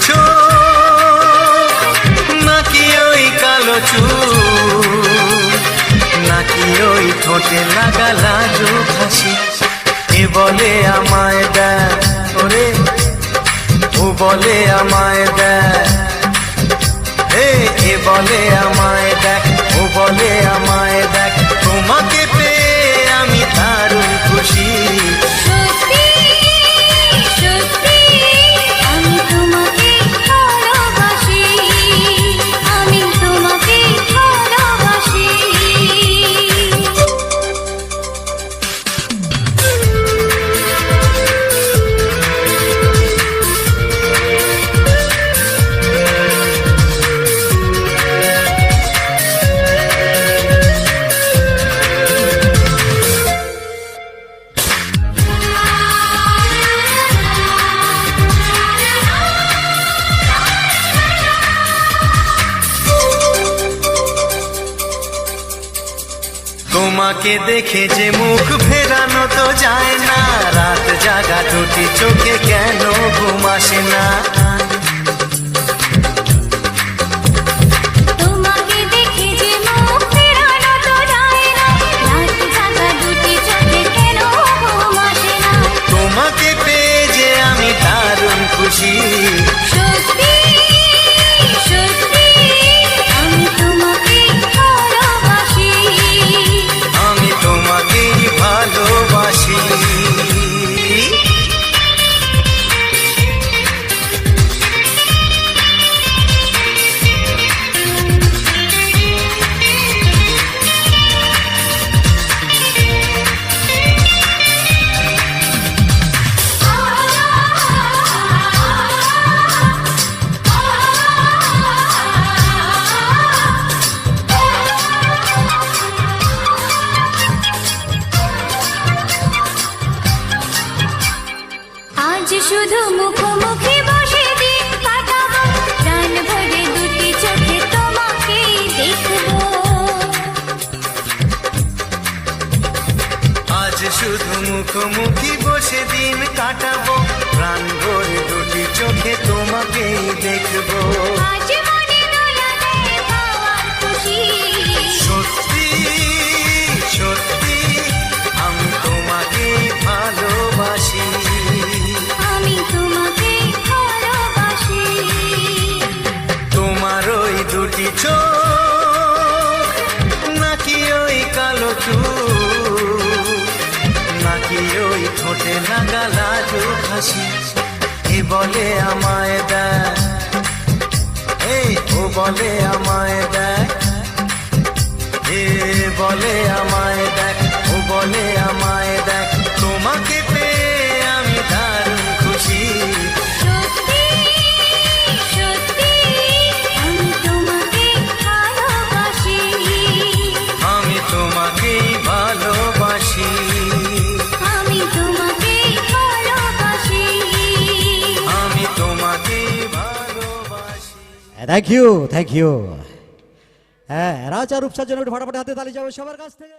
চোখ, নাকি ওই কালো চুল, নাকি ওই ঠোঁটে লাগা লাজুক হাসি। এ বলে আমায় দেখ ওরে, ও বলে আমায় দেখ, এ বলে আমায় দেখ, ও বলে আমায় দেখ, তোমাকে পেয়ে আমি দারুণ খুশি। সত্যি সত্যি আমি তোমাকে ভালোবাসি, আমি তোমাকে ভালোবাসি। তোমাকে দেখে যে মুখ ফেরানো তো যায় না, রাত জাগা দুটি চোখে কেন ঘুম আসে না। তোমাকে দেখে যে মুখ ফেরানো তো যায় না, রাত জাগা দুটি চোখে কেন ঘুম আসে না। তোমাকে পেয়ে যে আমি দারুণ খুশি। সত্যি সত্যি আমি তোমাকে ভালোবাসি, আমি তোমাকেই ভালোবাসি। আজ শুধু মুখোমুখি বসে দিন কাটাবো, প্রাণ ভরে দুটি চোখে তোমাকে দেখবো। আজ শুধু মুখোমুখি বসে দিন কাটাবো, প্রাণ ভরে দুটি চোখে তোমাকেই দেখবো। আজ মনে দোলানে পাওয়ার খুশি। সত্যি সত্যি আমি তোমাকেই ভালোবাসি। আমি তোমাকে ভালোবাসি। তোমার ওই দুটি চোখ, নাকি ওই কালো চুল, নাকি ওই ঠোঁটে লাগা লাজুক হাসি। এ বলে আমায় দেখ, এই ও বলে আমায় দেখ, এ বলে আমায় দেখ, ও বলে আমায় দেখ, তোমাকে পেয়ে আমি দারুণ খুশি। সত্যি সত্যি আমি তোমাকে ভালোবাসি, আমি তোমাকেই ভালোবাসি। আমি তোমাকে ভালোবাসি। আমি তোমাকেই ভালোবাসি। Thank you thank you. হ্যাঁ, রাজ আর রূপসার জন্য একটু ফাটাফাটি হাতে তালি যাবে সবার কাছ থেকে।